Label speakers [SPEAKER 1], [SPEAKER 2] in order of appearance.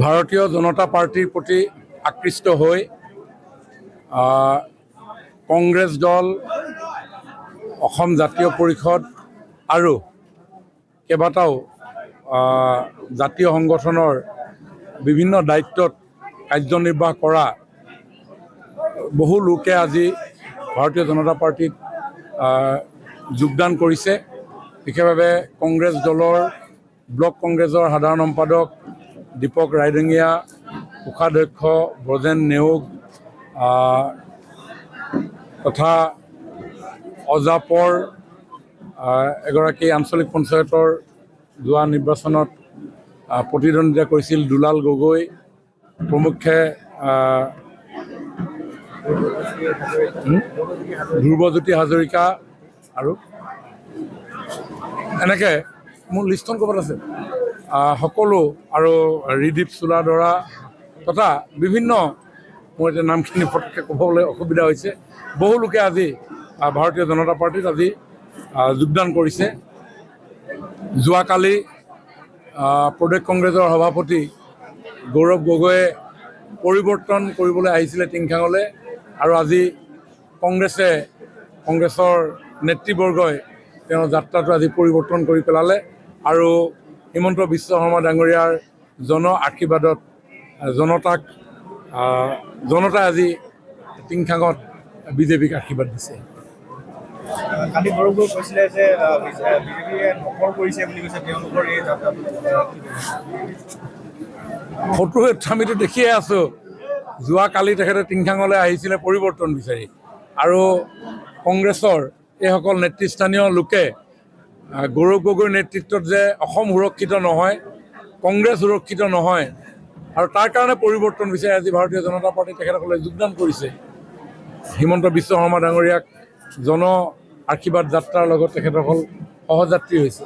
[SPEAKER 1] ভাৰতীয় জনতা পাৰ্টিৰ প্ৰতি আকৃষ্ট হৈ কংগ্ৰেছ দল, অসম জাতীয় পৰিষদ আৰু কেইবাটাও জাতীয় সংগঠনৰ বিভিন্ন দায়িত্বত কাৰ্যনিৰ্বাহ কৰা বহু লোকে আজি ভাৰতীয় জনতা পাৰ্টিত যোগদান কৰিছে। বিশেষভাৱে কংগ্ৰেছ দলৰ ব্লক কংগ্ৰেছৰ সাধাৰণ সম্পাদক দীপক ৰাইডঙীয়া, কোষাধ্যক্ষ ব্ৰজেন নেওগ তথা অজাপৰ এগৰাকী আঞ্চলিক পঞ্চায়তৰ যোৱা নিৰ্বাচনত প্ৰতিদ্বন্দ্বিতা কৰিছিল দুলাল গগৈ প্ৰমুখ্যে, ধ্ৰুৱজ্যোতি হাজৰিকা আৰু এনেকৈ মোৰ লিষ্টখন ক'ৰবাত আছে সকলো আৰু ৰিদীপ চোলাদৰা তথা বিভিন্ন, মোৰ এতিয়া নামখিনি পটককৈ ক'বলৈ অসুবিধা হৈছে, বহু লোকে আজি ভাৰতীয় জনতা পাৰ্টিত আজি যোগদান কৰিছে। যোৱাকালি প্ৰদেশ কংগ্ৰেছৰ সভাপতি গৌৰৱ গগৈয়ে পৰিৱৰ্তন কৰিবলৈ আহিছিলে টিংখাঙলৈ, আৰু আজি কংগ্ৰেছৰ নেতৃবৰ্গই তেওঁৰ যাত্ৰাটো আজি পৰিৱৰ্তন কৰি পেলালে আৰু হিমন্ত বিশ্ব শৰ্মা ডাঙৰীয়াৰ জন আশীৰ্বাদত জনতাই আজি টিংখাঙত বিজেপিক আশীৰ্বাদ দিছে।
[SPEAKER 2] কালি গৌৰৱ কৈছিলে যে বিজেপিয়ে নকল কৰিছে বুলি কৈছে তেওঁলোকৰ এই যাত্ৰাটো।
[SPEAKER 1] ফটো আমিতো দেখিয়ে আছোঁ। যোৱাকালি তেখেতে টিংখাঙলৈ আহিছিলে পৰিৱৰ্তন বিচাৰি, আৰু কংগ্ৰেছৰ এইসকল নেতৃস্থানীয় লোকে গৌৰৱ গগৈৰ নেতৃত্বত যে অসম সুৰক্ষিত নহয়, কংগ্ৰেছ সুৰক্ষিত নহয়, আৰু তাৰ কাৰণে পৰিৱৰ্তন বিচাৰি আজি ভাৰতীয় জনতা পাৰ্টি তেখেতসকলে যোগদান কৰিছে। হিমন্ত বিশ্ব শৰ্মা ডাঙৰীয়াক জন আশীৰ্বাদ যাত্ৰাৰ লগত তেখেতসকল সহযাত্ৰী হৈছে।